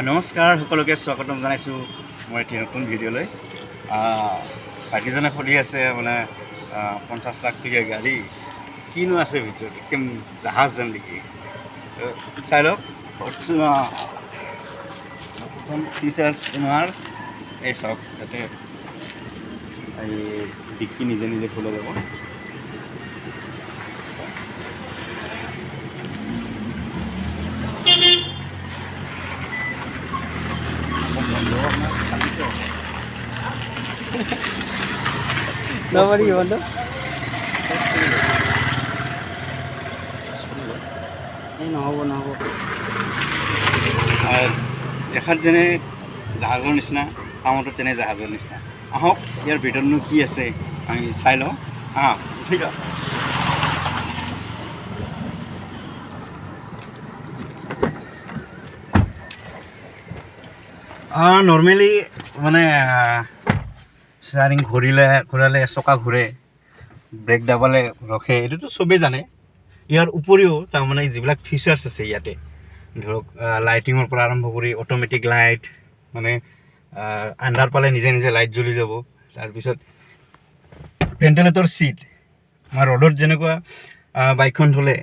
নমস্কাৰ সকলোকে স্বাগতম জনাইছোঁ মই এটি নতুন ভিডিঅ'লৈ। ভাইটিজনে সুধি আছে মানে 50 লাখ টকীয়া গাড়ী কিনো আছে ভিতৰত, একদম জাহাজ যেন নেকি। চাই লওক ফিচাৰ্ছ তোমাৰ এই চাওক, ইয়াতে এই ডিক্কি নিজে নিজে খোলা যাব। Nobody want to? নহ'ব দেখাত যেনে জাহাজৰ নিচিনা, কামতো তেনে জাহাজৰ নিচিনা। আহক ইয়াৰ ভিতৰতনো কি আছে আমি চাই লওঁ। ঠিক আছে। নৰ্মেলি মানে ষ্টাৰিং ঘূৰালে চকা ঘূৰে, ব্ৰেক দাবালে ৰখে, এইটোতো চবেই জানে। ইয়াৰ উপৰিও তাৰমানে যিবিলাক ফিচাৰ্ছ আছে ইয়াতে, ধৰক লাইটিঙৰ পৰা আৰম্ভ কৰি অট'মেটিক লাইট, মানে আন্ধাৰ পালে নিজে নিজে লাইট জ্বলি যাব। তাৰপিছত ভেণ্টিলেটৰ ছিট, আমাৰ ৰ'দত যেনেকুৱা বাইকখন থ'লে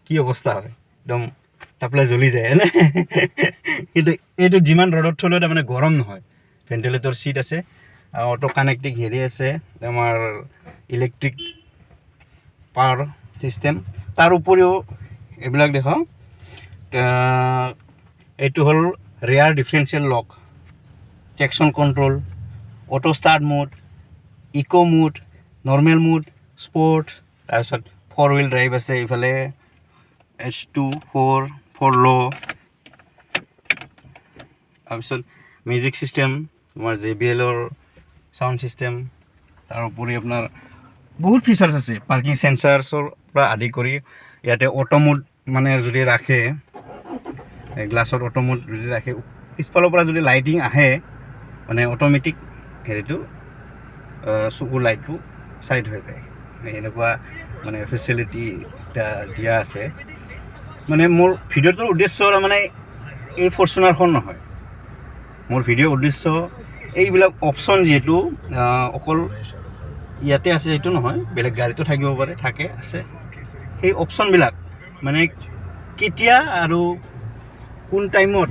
কি অৱস্থা হয়, একদম তাপলে জ্বলি যায় এনে। কিন্তু এইটো যিমান ৰ'দত থ'লেও তাৰমানে গৰম নহয়। ভেণ্টিলেটৰ ছিট আছে, অটো কানেক্টিং হেৰি আছে, আমাৰ ইলেক্ট্ৰিক পাৱাৰ চিষ্টেম। তাৰ উপৰিও এইবিলাক দেখাওঁ, এইটো হ'ল rear differential lock, traction control, auto start mode, eco' mode, normal mode, sport. তাৰপিছত 4 হুইল ড্ৰাইভ আছে, এইফালে H2 4 ল'। তাৰপিছত মিউজিক চিষ্টেম, তোমাৰ JBL-ৰ চাউণ্ড চিষ্টেম। তাৰ উপৰি আপোনাৰ বহুত ফিচাৰ্ছ আছে, পাৰ্কিং চেঞ্চাৰ্ছৰ পৰা আদি কৰি ইয়াতে অটো মোড মানে যদি ৰাখে, গ্লাছত অটো মোড যদি ৰাখে, পিছফালৰ পৰা যদি লাইটিং আহে মানে অট'মেটিক হেৰিটো চকুৰ লাইটটো চাইড হৈ যায়। এনেকুৱা মানে ফেচিলিটি এটা দিয়া আছে। মানে মোৰ ভিডিঅ'টোৰ উদ্দেশ্য মানে এই ফৰ্চুনাৰখন নহয়, মোৰ ভিডিঅ'ৰ উদ্দেশ্য এইবিলাক অপশ্যন যিহেতু অকল ইয়াতে আছে সেইটো নহয়, বেলেগ গাড়ীতো থাকিব পাৰে, আছে। সেই অপশ্যনবিলাক মানে কেতিয়া আৰু কোন টাইমত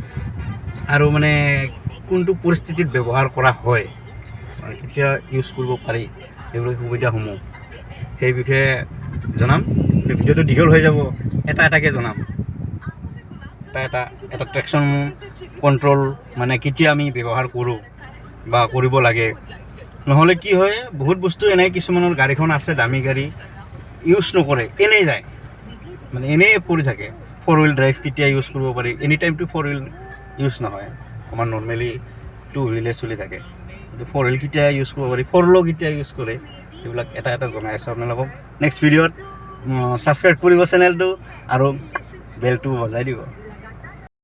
আৰু মানে কোনটো পৰিস্থিতিত ব্যৱহাৰ কৰা হয়, কেতিয়া ইউজ কৰিব পাৰি, সেইবিলাক সুবিধাসমূহ সেই বিষয়ে জনাম। ভিডিঅ'টো দীঘল হৈ যাব, এটাকৈ জনাম। এটা ট্ৰেকশ্যন কণ্ট্ৰল মানে কেতিয়া আমি ব্যৱহাৰ কৰোঁ বা কৰিব লাগে। নহ'লে কি হয়, বহুত বস্তু এনেই কিছুমানৰ গাড়ীখন আছে, দামী গাড়ী, ইউজ নকৰে, এনেই যায়, মানে এনেই পৰি থাকে। 4 হুইল ড্ৰাইভ কেতিয়া ইউজ কৰিব পাৰি, এনি টাইমটো 4 হুইল ইউজ নহয়, আমাৰ নৰ্মেলি 2 হুইলে চলি থাকে। কিন্তু 4 হুইল কেতিয়া ইউজ কৰিব পাৰি, 4 ল' কেতিয়া ইউজ কৰে, সেইবিলাক এটা জনাই আছোঁ আপোনালোকক। নেক্সট ভিডিঅ'ত ছাবস্ক্ৰাইব কৰিব চেনেলটো আৰু বেলটো বজাই দিব।